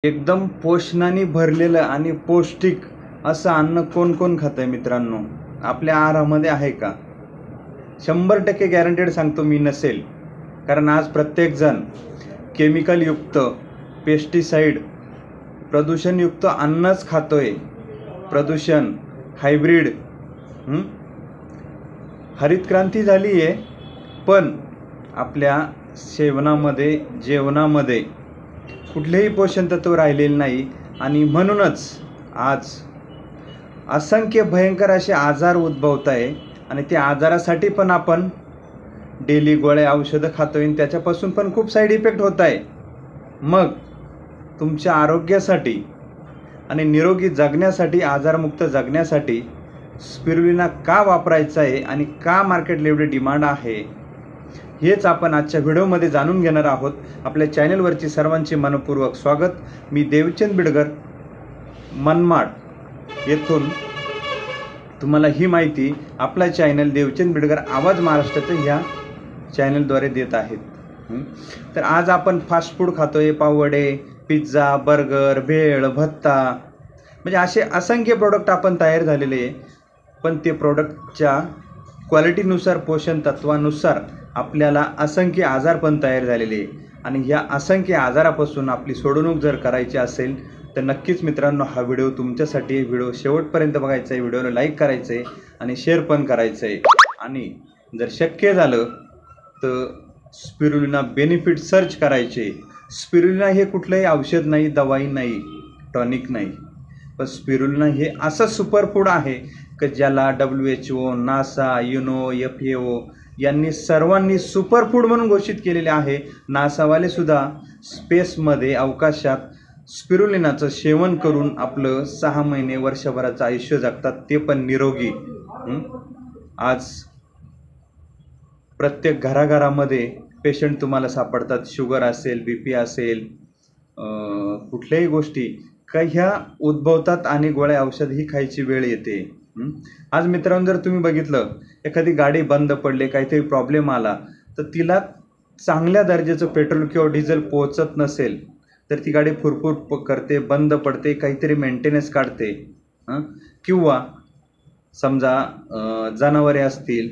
एकदम पोषणाने भरलेलं आणि पौष्टिक असं अन्न कोण कोण खातंय मित्रांनो? आपल्या आहारामध्ये आहे का? 100% गॅरंटेड सांगतो मी नसेल. कारण आज प्रत्येकजण केमिकलयुक्त, पेस्टिसाइड, प्रदूषणयुक्त अन्नच खातोय. प्रदूषण, हायब्रिड, हरित क्रांती झाली आहे, पण आपल्या सेवनामध्ये, जेवणामध्ये कुठलेही पोषण तत्व राहिलेले नाही. आणि म्हणूनच आज असंख्य भयंकर असे आजार उद्भवत आहे. आणि त्या आजारासाठी पण आपण डेली गोळ्या औषधं खातोय आणि त्याच्यापासून पण खूप साईड इफेक्ट होत आहे. मग तुमच्या आरोग्यासाठी आणि निरोगी जगण्यासाठी, आजारमुक्त जगण्यासाठी स्पिरुलिना का वापरायचा आहे आणि का मार्केटला एवढी डिमांड आहे, हेच आपण आजच्या व्हिडिओमध्ये जाणून घेणार आहोत. आपल्या चॅनलवरची सर्वांचे मनपूर्वक स्वागत. मी देवचंद बिडगर, मनमाड येथून तुम्हाला ही माहिती आपला चॅनल देवचंद बिडगर आवाज महाराष्ट्राचं ह्या चॅनलद्वारे देत आहेत. तर आज आपण फास्ट फूड खातोय. पाववडे, पिझ्झा, बर्गर, भेळ, भत्ता, म्हणजे असे असंख्य प्रोडक्ट आपण तयार झालेले आहे. पण ते प्रोडक्टच्या क्वालिटीनुसार, पोषण तत्वानुसार आपल्याला असंख्य आजार पण तयार झालेले आहे. आणि ह्या असंख्य आजारापासून आपली सोडवणूक जर करायची असेल तर नक्कीच मित्रांनो हा व्हिडिओ तुमच्यासाठी आहे. व्हिडिओ शेवटपर्यंत बघायचा आहे, व्हिडिओला लाईक करायचं आहे आणि शेअर पण करायचं आहे. आणि जर शक्य झालं तर स्पिरुलिना बेनिफिट सर्च करायचे. स्पिरुलिना हे कुठलंही औषध नाही, दवाई नाही, टॉनिक नाही, पण स्पिरुलिना हे असं सुपरफूड आहे की ज्याला WHO, नासा, युनो, FAO यांनी सर्वांनी सुपरफूड म्हणून घोषित केलेले आहे. नासावाले सुद्धा स्पेसमध्ये, अवकाशात स्पिरुलिनाचं सेवन करून आपलं 6 महिने, वर्षभराचं आयुष्य जगतात, ते पण निरोगी. आज प्रत्येक घराघरामध्ये पेशंट तुम्हाला सापडतात. शुगर असेल, BP असेल, कुठल्याही गोष्टी काही ह्या उद्भवतात आणि गोळ्या औषध ही खायची वेळ येते. आज मित्रांनो जर तुम्ही बघितलं, एखादी गाडी बंद पडली, काहीतरी प्रॉब्लेम आला, तर तिला चांगल्या दर्जाचं पेट्रोल किंवा डिझेल पोहोचत नसेल तर ती गाडी फुरफुर करते, बंद पडते, काहीतरी मेंटेनन्स काढते. किंवा समजा जनावरे असतील,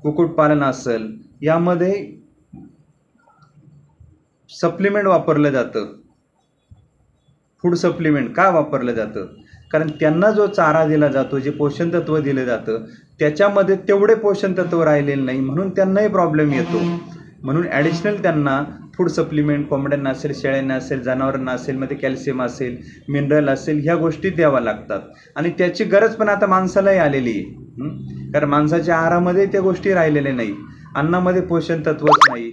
कुक्कुटपालन असेल, यामध्ये सप्लिमेंट वापरलं जातं. फूड सप्लिमेंट का वापरलं जातं? कारण त्यांना जो चारा दिला जातो, जे पोषण तत्व दिलं जातं, त्याच्यामध्ये तेवढे पोषण तत्व राहिलेले नाही, म्हणून त्यांनाही प्रॉब्लेम येतो. म्हणून ॲडिशनल त्यांना फूड सप्लिमेंट, कोंबड्यांना असेल, शेळ्यांना असेल, जनावरांना असेल, मध्ये कॅल्शियम असेल, मिनरल असेल, ह्या गोष्टी द्याव्या लागतात. आणि त्याची गरज पण आता माणसालाही आलेली आहे. कारण माणसाच्या आहारामध्ये त्या गोष्टी राहिलेल्या नाही. अन्नामध्ये पोषण तत्वच नाही,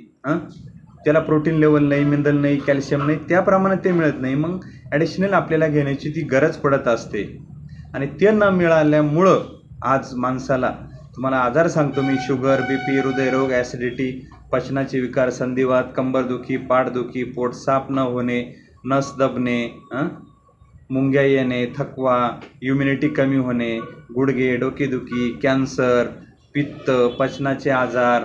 त्याला प्रोटीन लेवल नाही, मिनरल नाही, कॅल्शियम नाही, त्या प्रमाणात ते मिळत नाही. मग ॲडिशनल आपल्याला घेण्याची ती गरज पडत असते. आणि ते न मिळाल्यामुळं आज माणसाला, तुम्हाला आजार सांगतो मी, शुगर, BP, हृदयरोग, ॲसिडिटी, पचनाचे विकार, संधिवात, कंबरदुखी, पाठदुखी, पोट साफ न होणे, नस दबणे, मुंग्या येणे, थकवा, इम्युनिटी कमी होणे, गुडघे, डोकेदुखी, कॅन्सर, पित्त, पचनाचे आजार,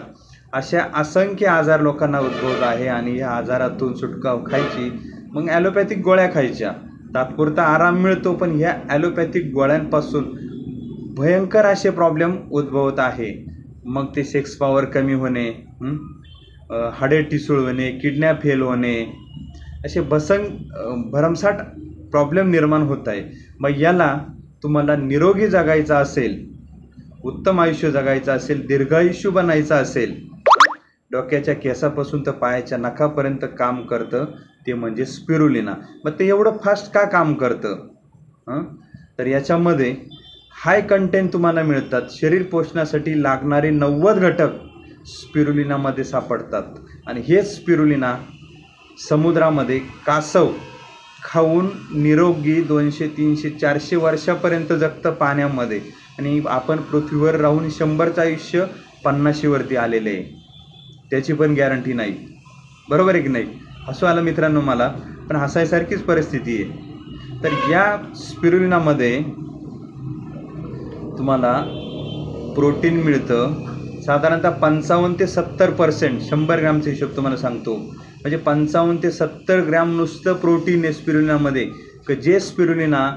अशा असंख्य आजार लोकांना उद्भवत आहे. आणि या आजारातून सुटका खायची, मग ॲलोपॅथिक गोळ्या खायच्या. तात्पुरता आराम मिळतो, पण ह्या ॲलोपॅथिक गोळ्यांपासून भयंकर असे प्रॉब्लेम उद्भवत आहे. मग ते सेक्स पॉवर कमी होणे, हाडे ठिसूळ होणे, किडन्या फेल होणे, असे भरमसाठ प्रॉब्लेम निर्माण होत आहे. मग याला तुम्हाला निरोगी जगायचं असेल, उत्तम आयुष्य जगायचं असेल, दीर्घायुष्य बनायचं असेल, डोक्याच्या केसापासून तर पायाच्या नखापर्यंत काम करतं ते म्हणजे स्पिरुलिना. मग ते एवढं फास्ट का काम करतं? तर याच्यामध्ये हाय कंटेंट तुम्हाला मिळतात. शरीर पोषणासाठी लागणारे 90 घटक स्पिरुलिनामध्ये सापडतात. आणि हेच स्पिरुलिना समुद्रामध्ये कासव खाऊन निरोगी 200, 300, 400 वर्षापर्यंत जगतं पाण्यामध्ये. आणि आपण पृथ्वीवर राहून 100चं आयुष्य 50 वरती आलेलं आहे. त्याची पण गॅरंटी नाही. बरोबर आहे की नाही? हसू आलं मित्रांनो मला, पण हसायसारखीच परिस्थिती आहे. तर या स्पिरुलिनामध्ये तुम्हाला प्रोटीन मिळतं. साधारणतः 55 ते 70%, 100 ग्रॅमचा हिशोब तुम्हाला सांगतो, म्हणजे 55 ते 70 ग्रॅम नुसतं प्रोटीन आहे स्पिरुलिनामध्ये, जे स्पिरुलिना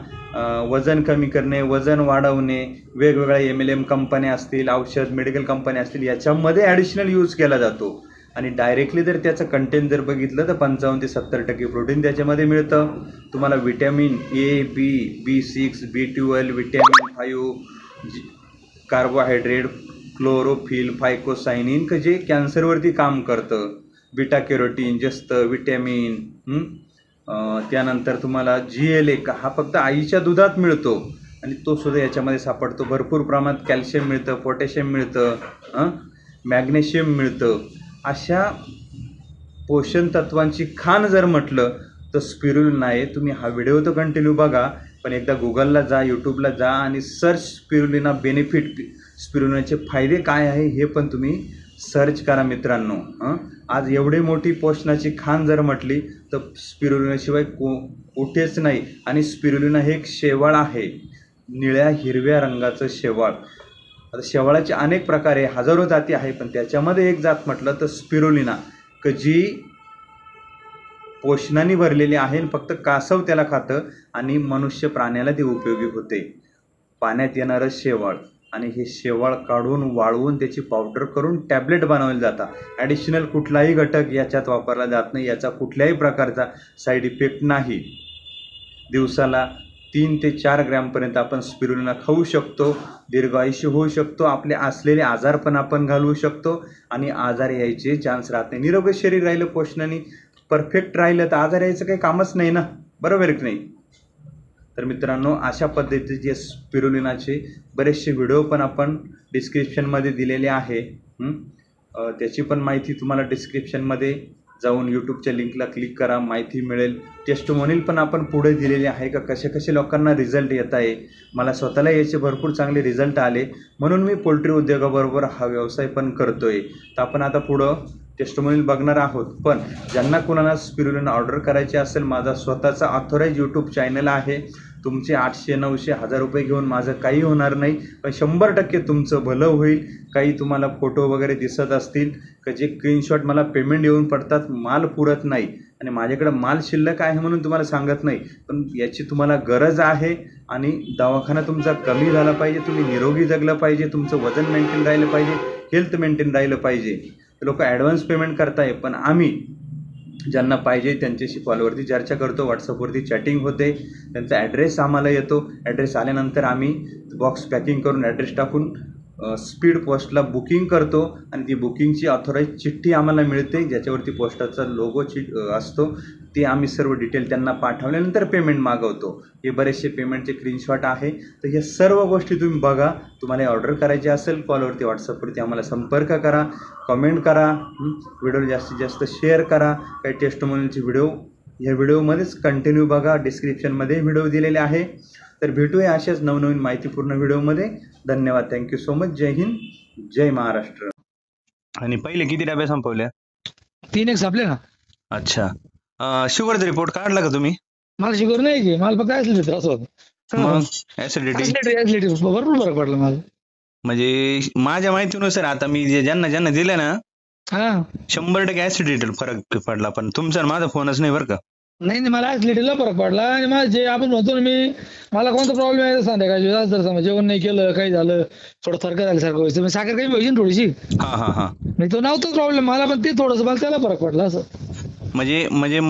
वजन कमी करणे, वजन वाढवणे, वेगवेगळ्या MLM कंपन्या असतील, औषध मेडिकल कंपन्या असतील, याच्यामध्ये ॲडिशनल यूज केला जातो. आणि डायरेक्टली जर त्याचं कंटेंट जर बघितलं तर 55 ते 70% प्रोटीन त्याच्यामध्ये मिळतं. तुम्हाला vitamin A, B, B6, B12, vitamin 5, carbohydrate, chlorophyll, phycocyanin जे कॅन्सरवरती काम करतं, बीटा कॅरोटीन जास्त, विटॅमिन, त्यानंतर तुम्हाला GLA हा फक्त आईच्या दुधात मिळतो आणि तो सुद्धा याच्यामध्ये सापडतो. भरपूर प्रमाणात कॅल्शियम मिळतं, पोटॅशियम मिळतं, मॅग्नेशियम मिळतं. अशा पोषण तत्वांची खाण जर म्हटलं तर स्पिरुलिना आहे. तुम्ही हा व्हिडिओ तर कंटिन्यू बघा, पण एकदा गुगलला जा, यूट्यूबला जा आणि सर्च स्पिरुलिना बेनिफिट, स्पिरुलिनाचे फायदे काय आहे हे पण तुम्ही सर्च करा मित्रांनो. आज एवढी मोठी पोषणाची खाण जर म्हटली तर स्पिरुलिनाशिवाय कुठेच नाही. आणि स्पिरुलिना हे एक शेवाळ आहे, निळ्या हिरव्या रंगाचं शेवाळ. आता शेवाळाचे अनेक प्रकार आहे, हजारो जाती आहे, पण त्याच्यामध्ये एक जात म्हटलं तर स्पिरुलिना, जी पोषणाने भरलेली आहे. फक्त कासव त्याला खातं आणि मनुष्य प्राण्याला ते उपयोगी होते. पाण्यात येणारं शेवाळ, आणि हे शेवाळ काढून वाळवून त्याची पावडर करून टॅबलेट बनवले जातात. ॲडिशनल कुठलाही घटक याच्यात वापरला जात नाही, याचा कुठल्याही प्रकारचा साईड इफेक्ट नाही. दिवसाला 3 ते 4 ग्रॅमपर्यंत आपण स्पिरुलिना खाऊ शकतो. दीर्घायुष्य होऊ शकतो, आपले असलेले आजार पण आपण घालवू शकतो आणि आजार यायचे चान्स राहत नाही. निरोगी शरीर राहिलं, पोषणाने परफेक्ट राहिलं तर आजार यायचं काही कामच नाही ना, बरोबर की नाही. तर मित्रांनो, अशा पद्धतीचे स्पिरुलिनाचे बरेचसे व्हिडिओ पण आपण डिस्क्रिप्शनमध्ये दिलेले आहे. त्याची पण माहिती तुम्हाला डिस्क्रिप्शनमध्ये जाऊन यूट्यूबच्या लिंकला क्लिक करा, माहिती मिळेल. टेस्टिमोनियल पण आपण पुढे दिलेले आहे का कसे कसे लोकांना रिझल्ट येत आहे. मला स्वतःला याचे भरपूर चांगले रिझल्ट आले, म्हणून मी पोल्ट्री उद्योगाबरोबर हा व्यवसाय पण करतोय. तर आपण आता पुढं टेस्टिमोनियल बघणार आहोत. पण ज्यांना कोणाला स्पिरुलिना ऑर्डर करायची असेल, माझा स्वतःचा ऑथोराईज यूट्यूब चॅनल आहे. तुमचे 800, 900, 1000 रुपये घेऊन माझं काही होणार नाही, पण 100% तुमचं भलं होईल. काही तुम्हाला फोटो वगैरे दिसत असतील का जे स्क्रीनशॉट मला पेमेंट येऊन पडतात, माल पुरत नाही आणि माझ्याकडे माल शिल्लक आहे म्हणून तुम्हाला सांगत नाही, पण याची तुम्हाला गरज आहे. आणि दवाखाना तुमचा कमी झाला पाहिजे, तुम्ही निरोगी जगलं पाहिजे, तुमचं वजन मेंटेन राहिलं पाहिजे, हेल्थ मेंटेन राहिलं पाहिजे. लोक ॲडव्हान्स पेमेंट करताय, पण आम्ही ज्यांना पाहिजे त्यांच्याशी कॉलवरती चर्चा करतो, व्हॉट्सअपवरती चॅटिंग होते, त्यांचा ॲड्रेस आम्हाला येतो. ॲड्रेस आल्यानंतर आम्ही बॉक्स पॅकिंग करून ॲड्रेस टाकून स्पीड पोस्टला बुकिंग करतो आणि ती बुकिंगची ऑथोराईज चिठ्ठी आम्हाला मिळते, ज्याच्यावरती पोस्टाचा लोगो असतो. ते आम्ही सर्व डिटेल त्यांना पाठवल्यानंतर पेमेंट मागवतो. हे बरेचसे पेमेंटचे स्क्रीनशॉट आहे. तर हे सर्व गोष्टी तुम्ही बघा. तुम्हाला ऑर्डर करायची असेल, कॉलवरती व्हॉट्सअपवरती आम्हाला संपर्क करा, कमेंट करा, व्हिडिओ जास्तीत जास्त शेअर करा. काही टेस्टिमोनियलचे व्हिडिओ ह्या व्हिडिओमध्येच कंटिन्यू बघा, डिस्क्रिप्शनमध्ये व्हिडिओ दिलेले आहे. तर भेटूया अशाच नवनवीन माहितीपूर्ण व्हिडिओमध्ये. धन्यवाद, थँक्यू सो मच. जय हिंद, जय महाराष्ट्र. आणि पहिले किती डब्या संपवल्या? 3 एक संपले ना. अच्छा, शुगरचा रिपोर्ट काढला का तुम्ही? मला शुगर नाही की, मला फक्त ऍसिडिटी त्रास होतो. मग ऍसिडिटी भरपूर फरक पडला मला. म्हणजे माझ्या माहितीनुसार आता मी ज्यांना दिलं ना, हा 100% ऍसिडिटी फरक पडला. पण तुमचा माझा फोनच नाही बरं का. नाही मला ऍसिडिटीला फरक पडला. आणि मला जे आपण म्हणतो ना, मला कोणता प्रॉब्लेम आहे संध्याकाळी जर समजा जेवण नाही केलं, काही झालं, थोडं सारखं झाल्यासारखं व्हायचं, साखर काही पाहिजे थोडीशी. नाही तो नव्हता प्रॉब्लेम मला, पण ते थोडंसं मला त्याला फरक पडला असं. म्हणजे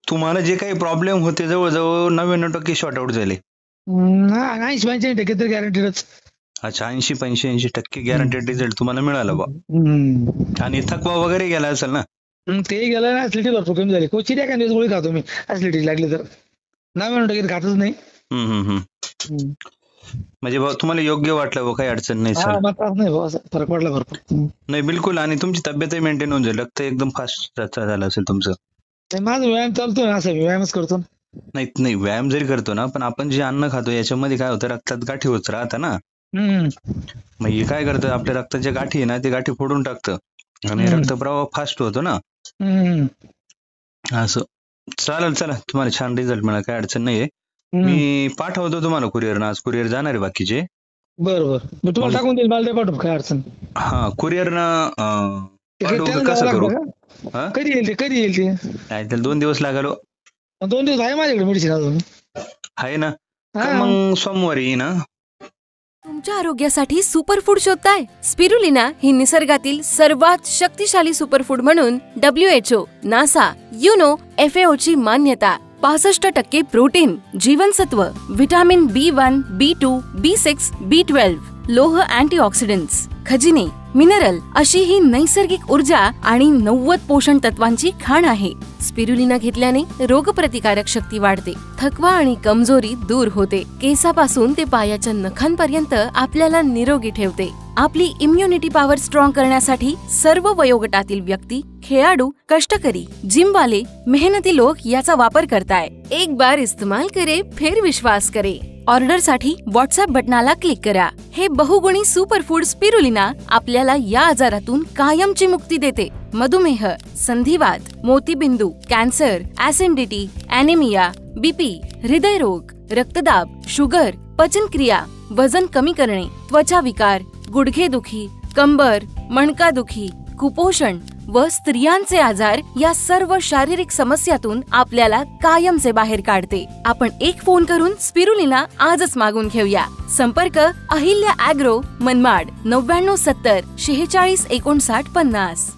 तुम्हाला जे काही प्रॉब्लेम होते जवळजवळ 99% शॉर्ट आउट झाले. 80-85% तरी गॅरंटीडच. अच्छा, 80-85% गॅरंटेड रिझल्ट तुम्हाला मिळाला बा. आणि थकवा वगैरे गेला असेल ना? ते गेलं ना, ऍसिडिटी भरपूर कमी झाली. कोची एखाद्या दिवस गोळी खातो मी, ऍसिडिटी लागली तर. 99% खातच नाही. म्हणजे तुम्हाला योग्य वाटलं, काही अडचण नाही सर? नाही, फरक पडला भरपूर. नाही बिलकुल. आणि तुमची तब्येतही मेंटेन होऊन जाईल, रक्त एकदम फास्ट झालं असेल तुमचं. माझा व्यायाम चालतो ना, असं व्यायामच करतो. नाही, व्यायाम जरी करतो ना, पण आपण जे अन्न खातो याच्यामध्ये काय होतं, रक्तात गाठी होत राहतात ना. मग हे काय करतं, आपल्या रक्ताच्या गाठी आहे ना, ते गाठी फोडून टाकतं आणि रक्तप्रवाह फास्ट होतो ना. असं चालेल. चला, तुम्हाला छान रिझल्ट मिळाला, काय अडचण नाहीये. मी पाठवतो तुम्हाला कुरिअर. आज कुरिअर जाणार आहे बाकीचे. बरोबर, तुम्हाला टाकून देईल, मला पाठवू, काय अडचण. हा, कुरिअर कसं करू? हा? कधी येईल ते नाही त्याला 2 दिवस लागलो. 2 दिवस आहे माझ्याकडे मेडिसिन अजून. आहे ना, हा. तर मग सोमवारी ये ना. तुमच्या आरोग्यासाठी सुपरफूड शोधताय? स्पिरुलिना ही निसर्गातील सर्वात शक्तिशाली सुपरफूड म्हणून WHO, नासा, युनो, FAO ची मान्यता. 65% प्रोटीन, जीवनसत्व, vitamin B1, B2, B6, B12, लोह, अँटीऑक्सिडंट्स, खजिने, मिनरल अशी ही नैसर्गिक ऊर्जा आणि 90 पोषण तत्वांची खाण आहे. स्पिरुलिना घेतल्याने रोगप्रतिकारक शक्ती वाढते, थकवा आणि कमजोरी दूर होते, केसापासून ते पायाच्या नखांपर्यंत आपल्याला निरोगी ठेवते. आपली इम्युनिटी पॉवर स्ट्रॉंग करण्यासाठी सर्व वयोगटातील व्यक्ती, खेळाडू, कष्टकरी, जिमवाले, मेहनती लोक याचा वापर करताय. एक बार इस्तेमाल करे फिर विश्वास करे. ऑर्डर साठी व्हॉट्सअप बटनाला क्लिक करा. हे बहुगुणी सुपरफूड स्पिरुलिना आपल्याला या आजारातून कायमची मुक्ती देते. मधुमेह, संधिवात, मोतीबिंदू, कॅन्सर, ऍसिडिटी, ॲनिमिया, बीपी, हृदयरोग, रक्तदाब, शुगर, पचनक्रिया, वजन कमी करणे, त्वचा विकार, गुडघेदुखी, कंबर, मणकादुखी, कुपोषण व स्त्रियांचे आजार या सर्व शारीरिक समस्यातून आपल्याला कायमचे बाहेर काढते. आपण एक फोन करून स्पिरुलिना आजच मागून घेऊया. संपर्क अहिल्या ॲग्रो, मनमाड, 9970 46 59 50.